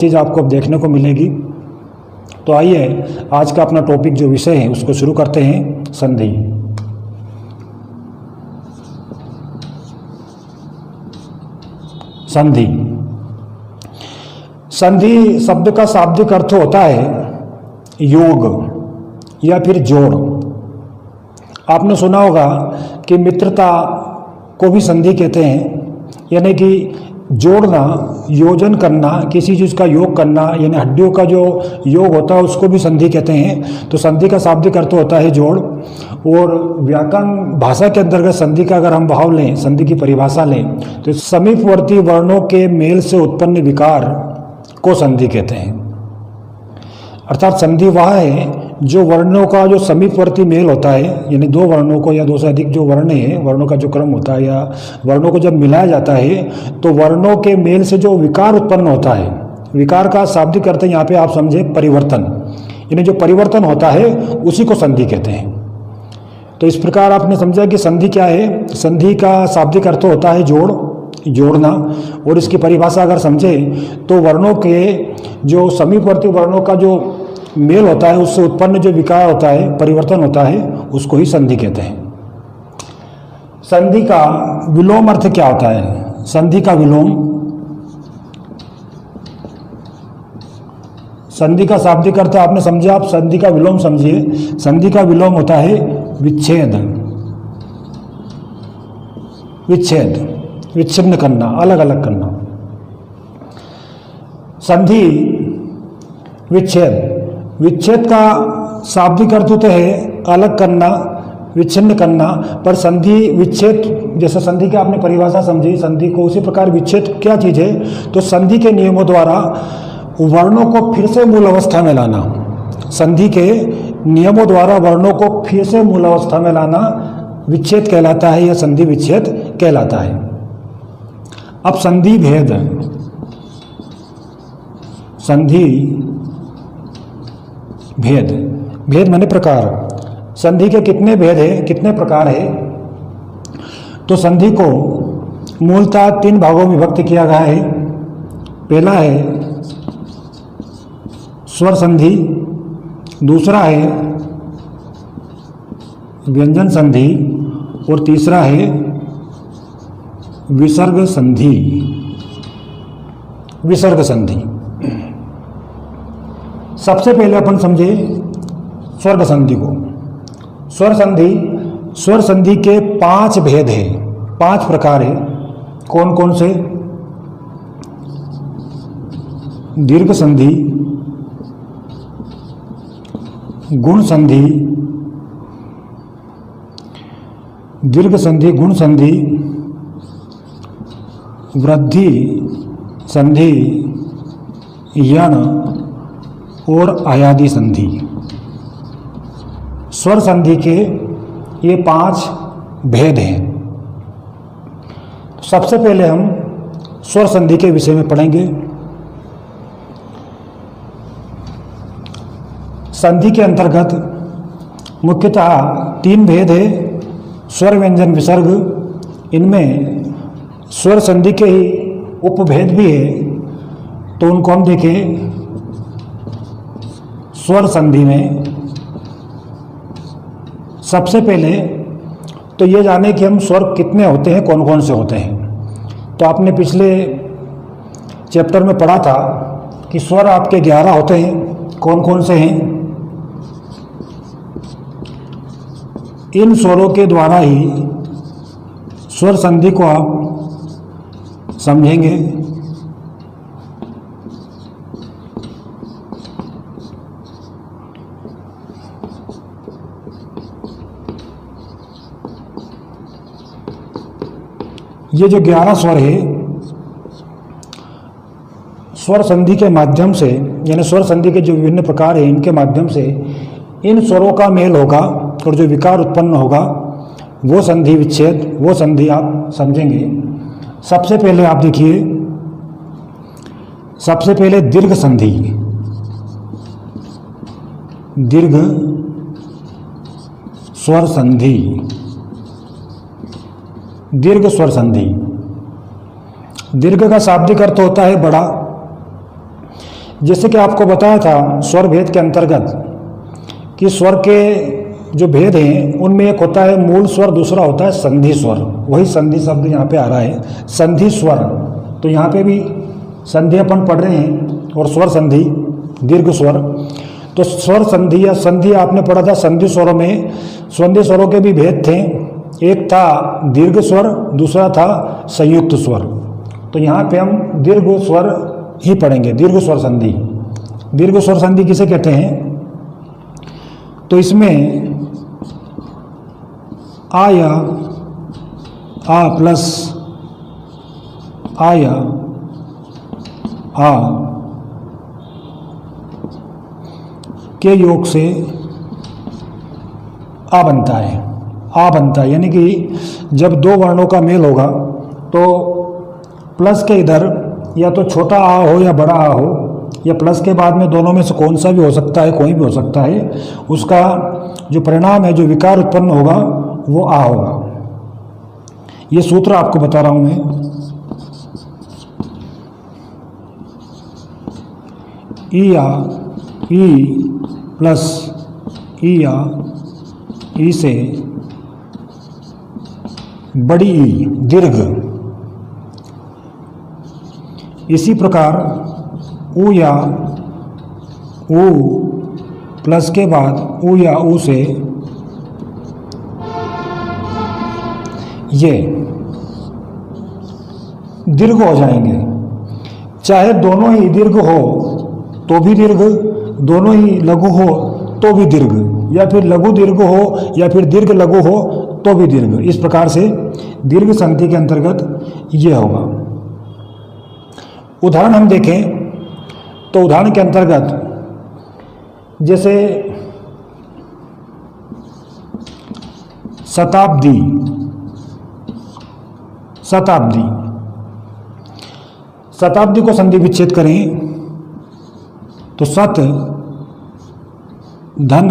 चीज़ आपको अब देखने को मिलेगी। तो आइए आज का अपना टॉपिक जो विषय है उसको शुरू करते हैं। संधि। संधि संधि शब्द का शाब्दिक अर्थ होता है योग या फिर जोड़। आपने सुना होगा कि मित्रता को भी संधि कहते हैं, यानी कि जोड़ना, योजन करना, किसी चीज़ का योग करना, यानी हड्डियों का जो योग होता है उसको भी संधि कहते हैं। तो संधि का शाब्दिक अर्थ होता है जोड़। और व्याकरण भाषा के अंतर्गत संधि का अगर हम भाव लें, संधि की परिभाषा लें, तो समीपवर्ती वर्णों के मेल से उत्पन्न विकार को संधि कहते हैं। अर्थात संधि वह है जो वर्णों का जो समीपवर्ती मेल होता है, यानी दो वर्णों को या दो से अधिक जो वर्ण है, वर्णों का जो क्रम होता है या वर्णों को जब मिलाया जाता है तो वर्णों के मेल से जो विकार उत्पन्न होता है, विकार का शाब्दिक अर्थ यहाँ पे आप समझे परिवर्तन, यानी जो परिवर्तन होता है उसी को संधि कहते हैं। तो इस प्रकार आपने समझा कि संधि क्या है। संधि का शाब्दिक अर्थ होता है जोड़, जोड़ना। और इसकी परिभाषा अगर समझे तो वर्णों के जो समीपवर्ती वर्णों का जो मेल होता है उससे उत्पन्न जो विकार होता है, परिवर्तन होता है, उसको ही संधि कहते हैं। संधि का विलोम अर्थ क्या होता है? संधि का विलोम, संधि का शाब्दिक अर्थ आपने समझा, आप संधि का विलोम समझिए। संधि का विलोम होता है विच्छेद, विच्छेद, विच्छिन्न करना, अलग अलग करना। संधि विच्छेद, विच्छेद का शाब्दिक अर्थ तो है अलग करना, विच्छिन्न करना। पर संधि विच्छेद, जैसे संधि की आपने परिभाषा समझी संधि को, उसी प्रकार विच्छेद क्या चीज़ है? तो संधि के नियमों द्वारा वर्णों को फिर से मूल अवस्था में लाना। संधि के नियमों द्वारा वर्णों को फिर से मूल अवस्था में लाना विच्छेद कहलाता है या संधि विच्छेद कहलाता है। अब संधि भेद, संधि भेद, भेद माने प्रकार। संधि के कितने भेद है, कितने प्रकार है? तो संधि को मूलतः 3 भागों में विभक्त किया गया है। पहला है स्वर संधि, दूसरा है व्यंजन संधि और तीसरा है विसर्ग संधि। विसर्ग संधि सबसे पहले अपन समझे स्वर्ग संधि को। स्वर संधि, स्वर संधि के 5 भेद हैं, 5 प्रकार है। कौन कौन से? दीर्घ संधि, गुण संधि, दीर्घ संधि, गुण संधि, वृद्धि संधि, यण और आयादी संधि। स्वर संधि के ये 5 भेद हैं। सबसे पहले हम स्वर संधि के विषय में पढ़ेंगे। संधि के अंतर्गत मुख्यतः 3 भेद है, स्वर व्यंजन विसर्ग। इनमें स्वर संधि के ही उपभेद भी है, तो उनको हम देखें। स्वर संधि में सबसे पहले तो ये जाने कि हम स्वर कितने होते हैं, कौन कौन से होते हैं। तो आपने पिछले चैप्टर में पढ़ा था कि स्वर आपके 11 होते हैं। कौन कौन से हैं? इन स्वरों के द्वारा ही स्वर संधि को आप समझेंगे। ये जो 11 स्वर है, स्वर संधि के माध्यम से, यानी स्वर संधि के जो विभिन्न प्रकार हैं इनके माध्यम से इन स्वरों का मेल होगा और जो विकार उत्पन्न होगा वो संधि विच्छेद, वो संधि आप समझेंगे। सबसे पहले आप देखिए, सबसे पहले दीर्घ संधि, दीर्घ स्वर संधि, दीर्घ स्वर संधि। दीर्घ का शाब्दिक अर्थ होता है बड़ा, जैसे कि आपको बताया था स्वर भेद के अंतर्गत कि स्वर के जो भेद हैं उनमें एक होता है मूल स्वर, दूसरा होता है संधि स्वर। वही संधि शब्द यहाँ पे आ रहा है, संधि स्वर। तो यहाँ पे भी संधि अपन पढ़ रहे हैं और स्वर संधि, दीर्घ स्वर। तो स्वर संधि या संधि आपने पढ़ा था, संधि स्वरों में संधि स्वरों के भी भेद थे। एक था दीर्घ स्वर, दूसरा था संयुक्त स्वर। तो यहाँ पे हम दीर्घ स्वर ही पढ़ेंगे, दीर्घ स्वर संधि। दीर्घ स्वर संधि किसे कहते हैं? तो इसमें आ या आ प्लस आ या आ के योग से आ बनता है। आ बनता है यानी कि जब दो वर्णों का मेल होगा तो प्लस के इधर या तो छोटा आ हो या बड़ा आ हो, या प्लस के बाद में दोनों में से कौन सा भी हो सकता है, कोई भी हो सकता है, उसका जो परिणाम है, जो विकार उत्पन्न होगा वो आ होगा। ये सूत्र आपको बता रहा हूं मैं। ई या ई प्लस ई या ई से बड़ी ई, दीर्घ। इसी प्रकार ऊ या ऊ प्लस के बाद ऊ या ऊ से ये दीर्घ हो जाएंगे। चाहे दोनों ही दीर्घ हो तो भी दीर्घ, दोनों ही लघु हो तो भी दीर्घ, या फिर लघु दीर्घ हो या फिर दीर्घ लघु हो तो भी दीर्घ। इस प्रकार से दीर्घ संधि के अंतर्गत ये होगा। उदाहरण हम देखें तो उदाहरण के अंतर्गत जैसे शताब्दी, शताब्दी, शताब्दी को संधि विच्छेद करें तो सत धन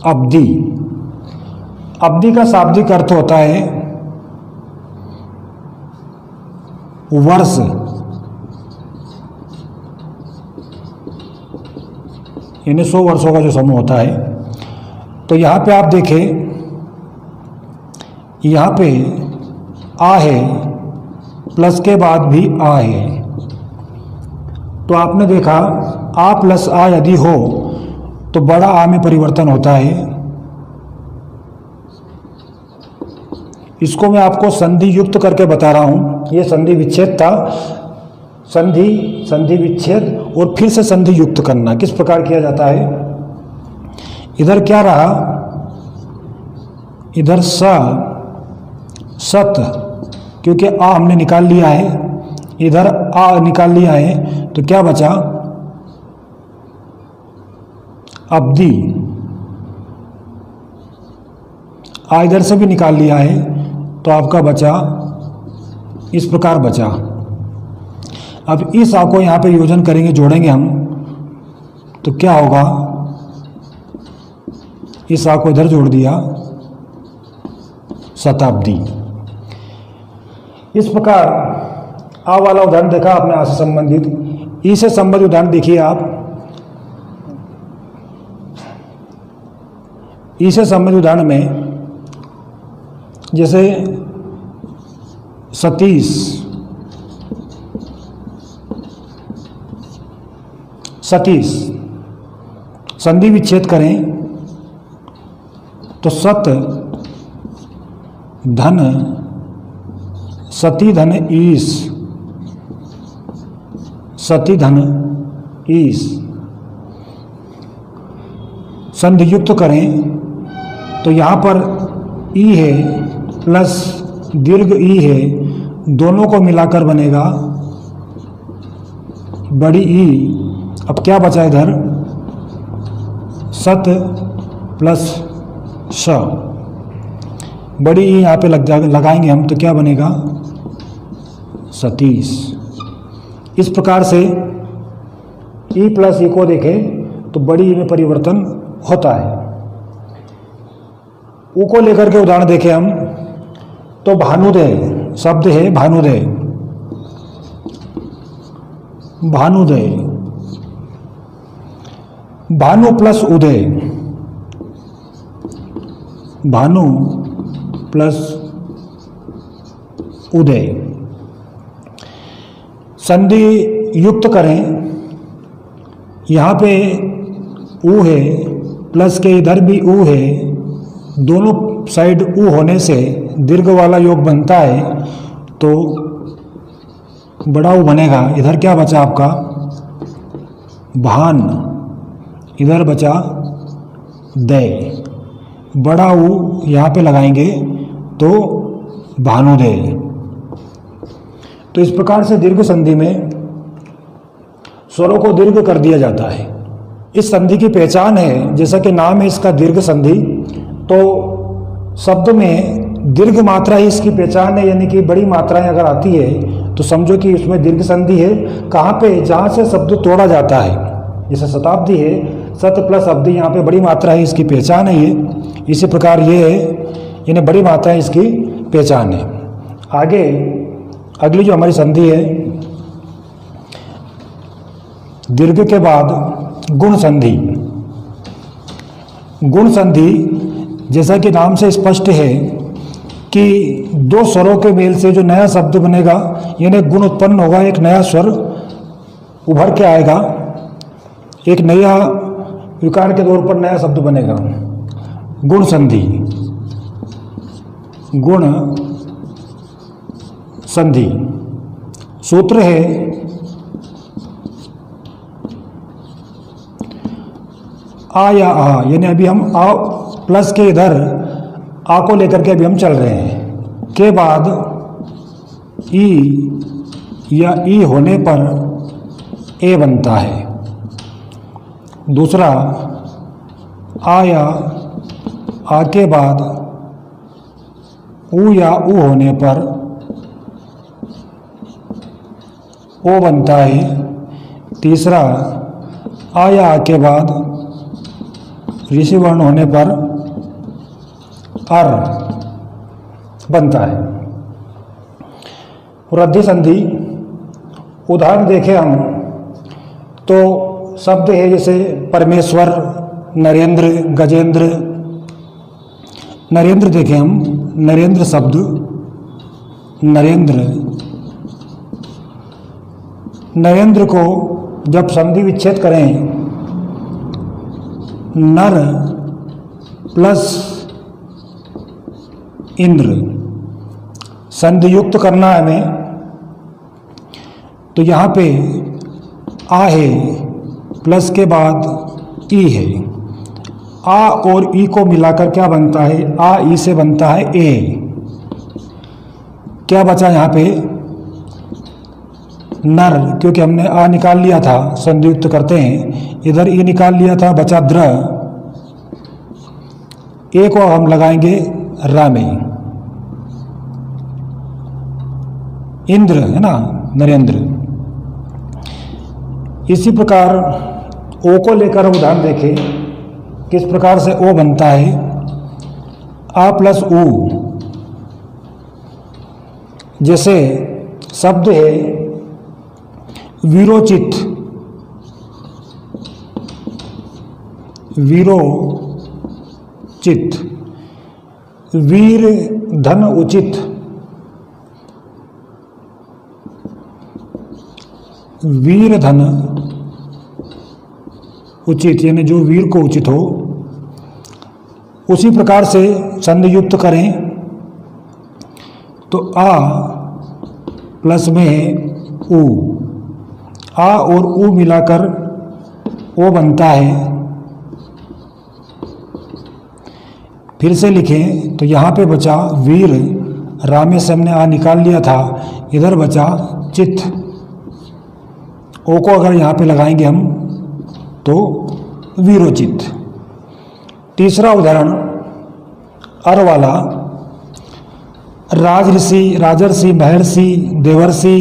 अब्दी। अब्दी का शाब्दिक अर्थ होता है वर्ष। यानी 100 वर्षों का जो समूह होता है। तो यहाँ पे आप देखें, यहाँ पे आ है प्लस के बाद भी आ है। तो आपने देखा आ प्लस आ यदि हो तो बड़ा आ में परिवर्तन होता है। इसको मैं आपको संधि युक्त करके बता रहा हूं। ये संधि विच्छेद था, संधि विच्छेद और फिर से संधि युक्त करना किस प्रकार किया जाता है। इधर क्या रहा, इधर सत, क्योंकि आ हमने निकाल लिया है, इधर आ निकाल लिया है, तो क्या बचा अब्दी। आ इधर से भी निकाल लिया है तो आपका बचा इस प्रकार बचा। अब इस आ को यहाँ पे योजन करेंगे, जोड़ेंगे हम, तो क्या होगा, इस आ को इधर जोड़ दिया, शताब्दी। इस प्रकार आ वाला उदाहरण देखा आपने आ से संबंधित। ई से संबंधित उदाहरण देखिए आप। ई से संबंधित उदाहरण में जैसे सतीश, सतीश संधि विच्छेद करें तो सत धन सती धन ईश, सती धन ईश। संधि युक्त करें तो यहाँ पर ई है प्लस दीर्घ ई है, दोनों को मिलाकर बनेगा बड़ी ई। अब क्या बचा इधर, सत प्लस श, बड़ी ई यहाँ पे लगाएंगे हम, तो क्या बनेगा सतीश। इस प्रकार से ई प्लस ई को देखें तो बड़ी ई में परिवर्तन होता है। ऊ को लेकर के उदाहरण देखें हम तो भानुदय शब्द है, भानुदय। भानुदय, भानु प्लस उदय, भानु प्लस उदय। संधि युक्त करें, यहाँ पे ऊ है प्लस के इधर भी ऊ है, दोनों साइड ऊ होने से दीर्घ वाला योग बनता है, तो बड़ा ऊ बनेगा। इधर क्या बचा आपका भान, इधर बचा दय, बड़ा ऊ यहाँ पे लगाएंगे तो भानुदय। तो इस प्रकार से दीर्घ संधि में स्वरों को दीर्घ कर दिया जाता है। इस संधि की पहचान है, जैसा कि नाम है इसका दीर्घ संधि, तो शब्द में दीर्घ मात्रा ही इसकी पहचान है, यानी कि बड़ी मात्राएं अगर आती है तो समझो कि उसमें दीर्घ संधि है। कहाँ पे? जहाँ से शब्द तोड़ा जाता है, जैसे शताब्दी है, सत प्लस अब्दी, यहाँ पे बड़ी मात्रा है, इसकी पहचान है ये। इसी प्रकार ये है, इन्हें बड़ी मात्रा है, इसकी पहचान है। आगे अगली जो हमारी संधि है, दीर्घ के बाद गुण संधि। गुण संधि जैसा कि नाम से स्पष्ट है कि दो स्वरों के मेल से जो नया शब्द बनेगा, यानी गुण उत्पन्न होगा, एक नया स्वर उभर के आएगा, एक नया विकार के तौर पर नया शब्द बनेगा। गुण संधि, गुण संधि सूत्र है आ या आ, यानी अभी हम आ प्लस के इधर आ को लेकर के अभी हम चल रहे हैं, के बाद ई या ई होने पर ए बनता है। दूसरा आ या आ के बाद ऊ या ऊ होने पर ओ बनता है। तीसरा आ या आ के बाद ऋषि वर्ण होने पर अर बनता है। वृद्धि संधि उदाहरण देखें हम तो शब्द है जैसे परमेश्वर, नरेंद्र, गजेंद्र। नरेंद्र देखें हम, नरेंद्र शब्द, नरेंद्र, नरेंद्र को जब संधि विच्छेद करें, नर प्लस इंद्र, संधि युक्त करना है हमें, तो यहाँ पे आ है प्लस के बाद ई है। आ और ई को मिलाकर क्या बनता है? आ ई से बनता है ए। क्या बचा यहाँ पे? नर, क्योंकि हमने आ निकाल लिया था, संधि युक्त करते हैं, इधर ई निकाल लिया था, बचा द्र। ए को हम लगाएंगे रा में, इंद्र है ना, नरेंद्र। इसी प्रकार ओ को लेकर हम उदाहरण देखें, किस प्रकार से ओ बनता है। आ प्लस ऊ, जैसे शब्द है वीरोचित, वीरोचित, वीर धन उचित, वीर धन उचित, यानी जो वीर को उचित हो। उसी प्रकार से संधि युक्त करें तो आ प्लस में है ऊ, आ और ऊ मिलाकर ओ बनता है। फिर से लिखें तो यहाँ पे बचा वीर, रामे से हमने आ निकाल लिया था, इधर बचा चित। ओ को अगर यहाँ पे लगाएंगे हम तो वीरोचित। तीसरा उदाहरण अर वाला, राजऋषि, राजर्षि, महर्षि, देवर्षि,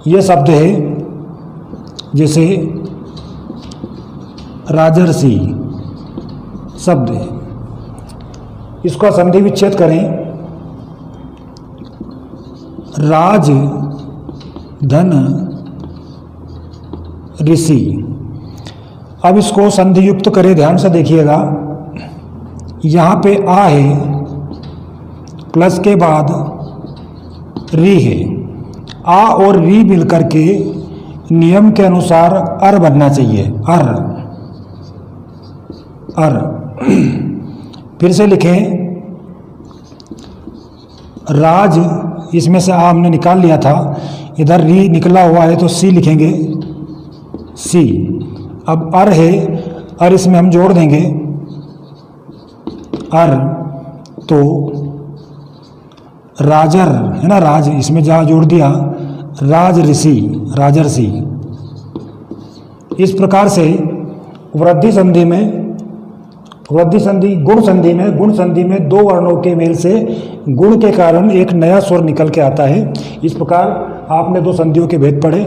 ये शब्द है। जैसे राजर्षि शब्द है, इसका संधि विच्छेद करें, राज धन ऋषि। अब इसको संधि युक्त करें, ध्यान से देखिएगा। यहाँ पे आ है, प्लस के बाद री है। आ और री मिलकर के नियम के अनुसार अर बनना चाहिए, अर अर। फिर से लिखें, राज, इसमें से आ हमने निकाल लिया था, इधर री निकला हुआ है तो सी लिखेंगे, सी। अब अर है, अर इसमें हम जोड़ देंगे, अर, तो राजर है ना, राज इसमें जहाँ जोड़ दिया, राज ऋषि, राजर्षि। इस प्रकार से वृद्धि संधि में, वृद्धि संधि गुण संधि में, गुण संधि में दो वर्णों के मेल से गुण के कारण एक नया स्वर निकल के आता है। इस प्रकार आपने दो संधियों के भेद पढ़े।